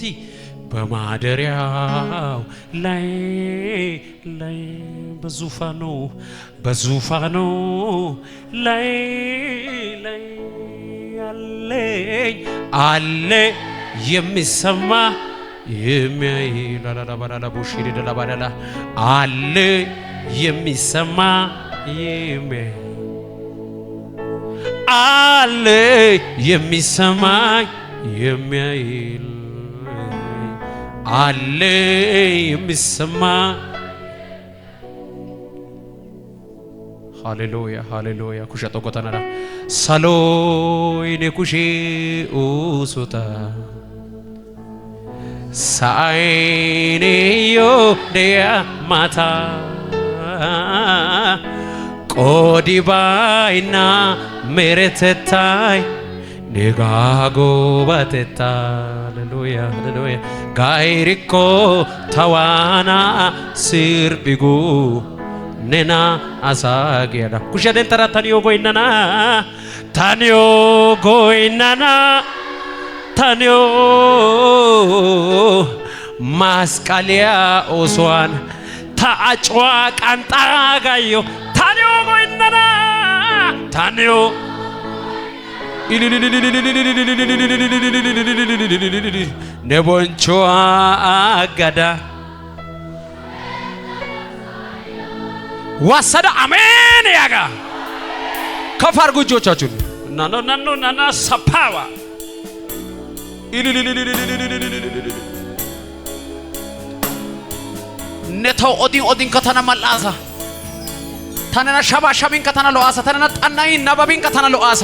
እስቲ በማደሪያው ላይ በዙፋኑ ላይ አለ የሚሰማ የሚያይ ላላባላላ ቡሽሪ ደላባላላ አለ የሚሰማ የሚያይ አለ የሚሰማ የሚያይ አለ የሚሰማ ሃሌሉያ ሃሌሉያ ኩሸቶ ጎተናራ ሳሎይኔ ኩሼ ኡሱታ ሳይኔ ዮዴያ ማታ ቆዲባይና ሜረተታይ ኔጋጎ ባቴታ ሃሌሉያ ሃሌሉያ ጋይሪኮ ታዋና ሲርቢጉ ነና አሳጌዳ ኩሸደን ተራ ታኒዮ ጎይናና ታኒዮ ማስቃሊያ ኦስዋን ታአጭዋ ቃንጣጋዮ ታኒዮ ጎይናና ታኒዮ ነቦንቾ አጋዳ ወሰደ አሜን ያጋ ከፋርጉ እጆቻችሁን ናና ሰፓዋ ነተው ኦዲን ከተና ማላሳ ታነና ሻባሻቢን ከተና ለዋሳ ታነና ጣናይ ነባቢን ከተና ለዋሳ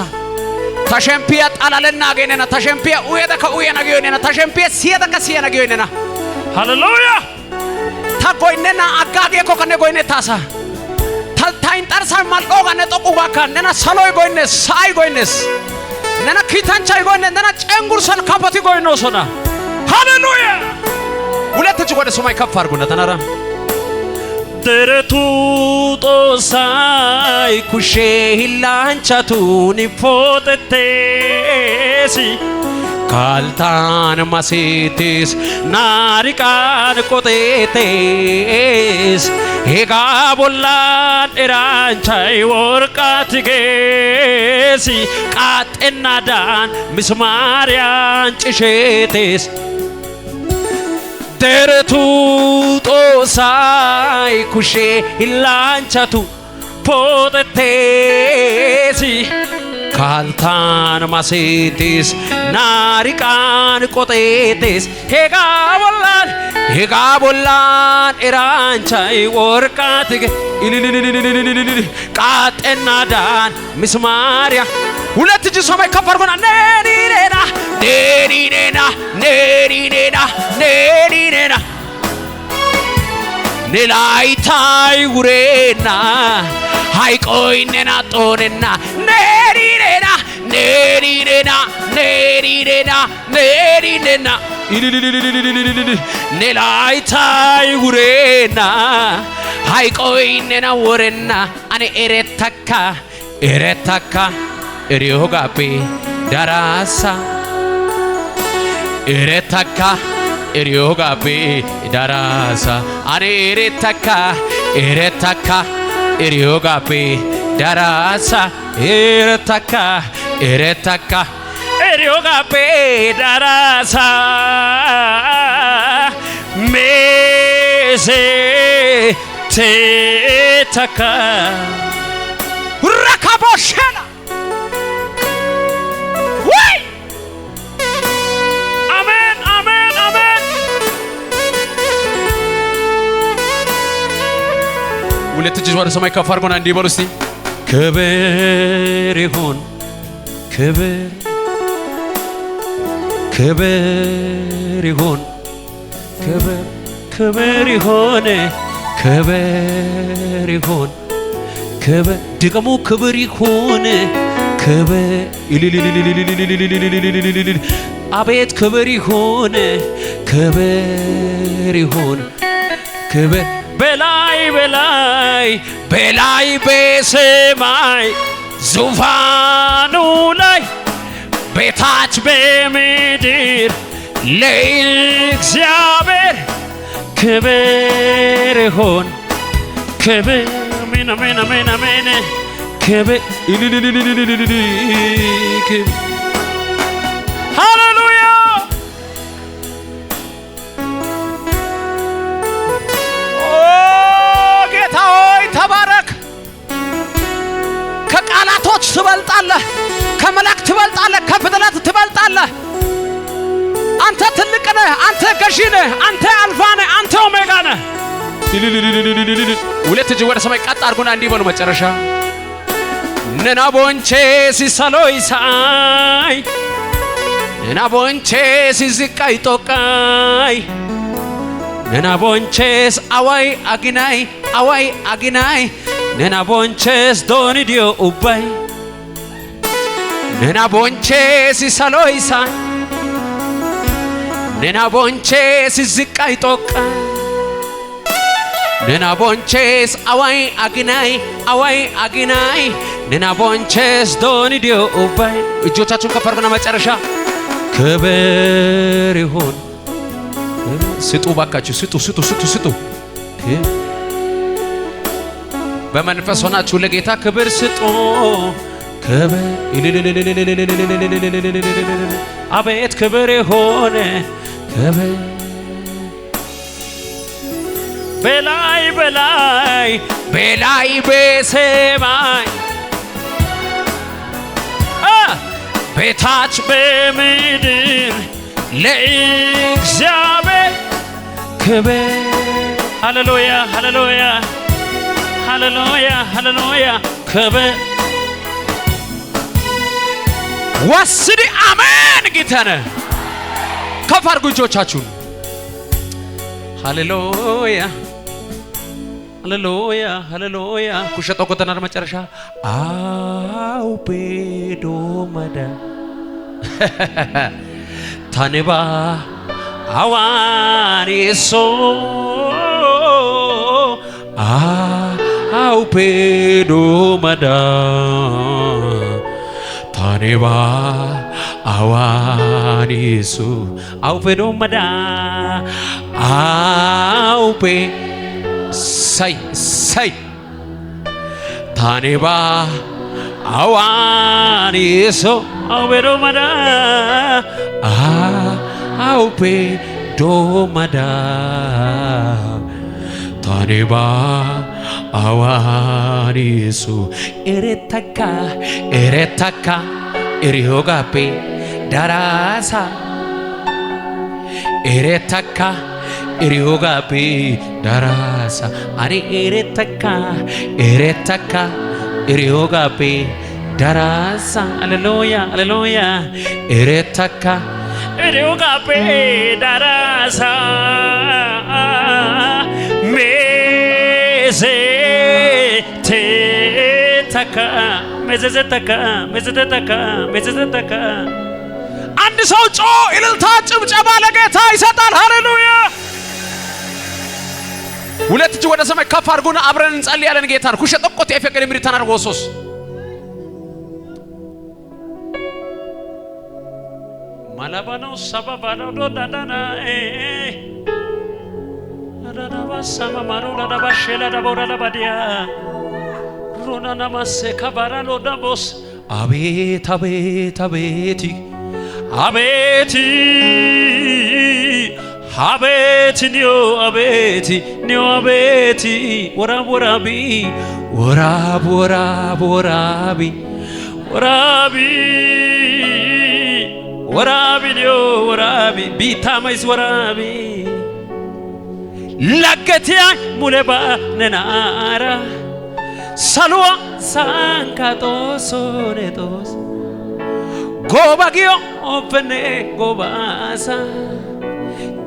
ታሸምፒያ ጣላለና ገነና ታሸምፒያ ኡየዳ ከኡየና ገየና ታሸምፒያ ሲያዳ ከሲያና ገየና ሃሌሉያ ታጎይነና አጋጌ ኮከነ ጎይነ ታሳ ታልታይን ጠርሳን ማልቆጋ ነጠቁ ባካ ነና ሰሎይ ጎይነስ ሳይ ጎይነስ ነና ኪታንቻይ ጎይነ ነና ጨንጉርሰን ካፖቲ ጎይኖሶና ሃሌሉያ ሁለት እጅ ወደ ሰማይ ከፍ አድርጉና ተናራ ደረቱ ጦሳይ ኩሼ ሂላንቻቱን ፎተቴሲ ካልታን ማሴቴስ ናሪቃን ቆቴቴስ ሄጋ ቦላን ኤራንቻይ ወርቃትጌሲ ቃጤናዳን ምስማርያን ጭሼቴስ ደረቱ ጦሳይ ኩሼ ሂላንቻቱ ፎተቴሲ ካልታን ማሴቴስ ናሪቃን ቆቴቴስ ሄጋ ቦላን ኤራንቻይ ወርቃትጌ ቃጤናዳን ምስማርያ ሁለት እጅ ሰማይ ከፍ አድርጎና ነሪኔና ኔላይታይ ውሬና ሃይቆይኔና ጦኔና ነሪኔና ኔላይታይ ውሬና ሃይቆይኔና ወሬና አኔ ኤሬታካ ኤሪዮጋቤ ዳራሳ ኤሬታካ ኤሪዮጋቤ ዳራሳ አኔ ኤሬታካ ኤሪዮጋቤ ዳራሳ ኤሬታካ ኤሪዮጋቤ ዳራሳ ሜሴ ቴታካ ረካቦሸና ወይ አሜን አሜን አሜን ሁለት እጅ ወደ ሰማይ ከፍ አድርጎና እንዲህ በሉ እስቲ ክብር ይሁን ክብር ይሁን ድገሙ ክብር ይሁን አቤት ክብር ይሁን በላይ በሰማይ ዙፋኑ ላይ በታች በምድር ለእግዚአብሔር ክብር ይሁን ክብር አሜን አሜን አሜን አሜን ክብር ሃሌሉያ ኦ ጌታ ሆይ ተባረክ ከቃላቶች ትበልጣለህ ከመላእክት ትበልጣለህ ከፍጥረት ትበልጣለህ አንተ ትልቅ ነህ አንተ ገዢ ነህ አንተ አልፋ ነህ አንተ ኦሜጋ ነህ ሁለት እጅ ወደ ሰማይ ቀጥ አድርጉና እንዲህ በሉ መጨረሻ ነና ቦንቼ ሲሳሎይ ሳይ ነና ቦንቼ ሲዝቃይ ጦቃይ ነና ቦንቼስ አዋይ አጊናይ ነና ቦንቼስ ዶኒዲዮ ኡባይ ነና ቦንቼ ሲሳሎይ ሳይ ነና ቦንቼ ሲዝቃይ ጦቃይ ነና ቦንቼስ አዋይ አጊናይ ነና ቦንቼስ ዶኒዲዮ ኡባይ እጆቻችሁን ከፍ አድርጉና መጨረሻ ክብር ይሁን ስጡ ባካችሁ ስጡ በመንፈስ ሆናችሁ ለጌታ ክብር ስጡ ክብር አቤት ክብር ይሁን ክብር በላይ በሰማይ በታች በምድር ለእግዚአብሔር ክብር ሃሌሉያ ሃሌሉያ ሃሌሉያ ሃሌሉያ ክብር ወስዲ አሜን ጌታነ ከፍ አድርጉ እጆቻችሁን ሃሌሉያ ሃሌሉያ ሃሌሉያ ኩሸቶ ኮተናር መጨረሻ አው ቤዶ መዳ ታኔባ አዋኒሶ አው ቤዶ መዳ ታኔባ አዋኒሱ አው ቤዶ መዳ አው ቤ ሳይ ታኔባ አዋኒሶ አው ቤዶ መዳ አው ቤዶ መዳ ታኔባ አዋኒሱ ኤሬታካ ኤሪሆጋፔ ዳራሳ ኤሬታካ ኤሪሆጋፔ ዳራሳ አኔ ኤሬታካ ኤሪሆጋፔ ዳራሳ ሃሌሉያ ሃሌሉያ ኤሬታካ ኤሪሆጋፔ ዳራሳ መዘዘተካ አንድ ሰው ጮ እልልታ ጭብጨባ ለጌታ ይሰጣል ሃሌሉያ ሁለት እጅ ወደ ሰማይ ከፍ አድርጉና አብረን እንጸልያለን ጌታን ኩሸጠቆት የፈቀደ ምሪታን አርጎሶስ ማላባኖ ሰባባኖ ዶዳዳና ዳዳባሳማ ማሮ ዳዳባሼላ ዳቦራላ ባዲያ ሮናና ማሴ ካባራሎ ዳቦስ አቤት አቤት አቤት አቤት አቤት ኒዮ አቤት ኒዮ አቤት ወራብ ወራቢ ወራብ ወራብ ወራቢ ወራቢ ወራቢ ኒዮ ወራቢ ቢታማይስ ወራቢ ለገቲያ ሙለባ ነናራ ሳሉዋ ሳንካቶስ ሶኔቶስ ጎባጊዮ ኦፈኔ ጎባሳ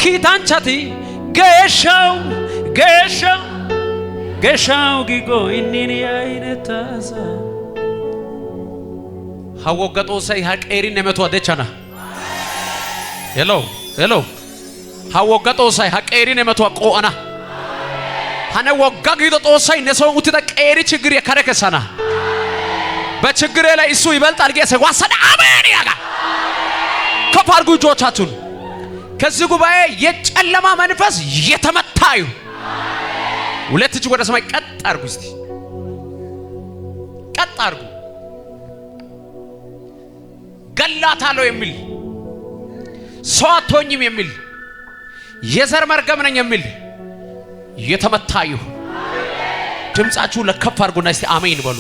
ኪታንቻቲ ገሻው ጊጎ ኢኒኒ አይነታሳ ሀወገጦ ሳይ ሀቀሪ ነመቷ ደቻና ሄሎ ሀወገጦ ሳይ ሀቀሪ ነመቷ ቆአና ሀነ ወጋ ጊዶ ጦሳይ ነሰው ውትታ ቀሪ ችግር የከረከሰና በችግሬ ላይ እሱ ይበልጣል ጌታ ዋሰደ አሜን ያጋ ከፋርጉ እጆቻችሁን ከዚህ ጉባኤ የጨለማ መንፈስ የተመታዩ ሁለት እጅ ወደ ሰማይ ቀጥ አርጉ እስቲ ቀጥ አርጉ ገላታለው የሚል ሰው አትሆኝም የሚል የዘር መርገም ነኝ የሚል የተመታዩ ድምጻችሁ ለከፍ አርጉና እስቲ አሜን በሉ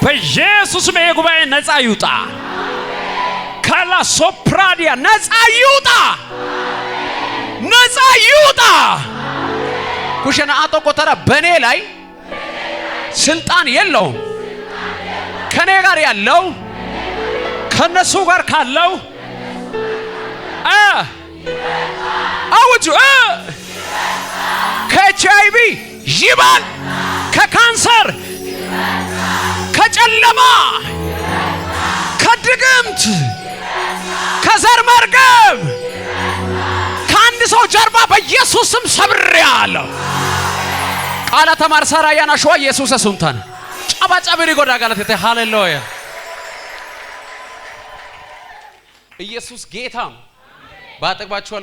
በኢየሱስ ስም የጉባኤ ነፃ ይውጣ ካላ ሶፕራዲያ ነፃ ይውጣ ነፃ ይውጣ ኩሽና አጥቆተራ በኔ ላይ ስልጣን የለውም ከኔ ጋር ያለው ከነሱ ጋር ካለው አውጁ ከኤችአይቪ ይባል ከካንሰር ከጨለማ ከድግምት ከዘር መርገም ከአንድ ሰው ጀርባ በኢየሱስ ስም ሰብሬያለሁ ቃላ ተማርሳራ ያናሽዋ ኢየሱስ ሱንታን ጫባጫብሪ ጎዳ ጋለተ ሃሌሉያ ኢየሱስ ጌታ ባጠግባችሁ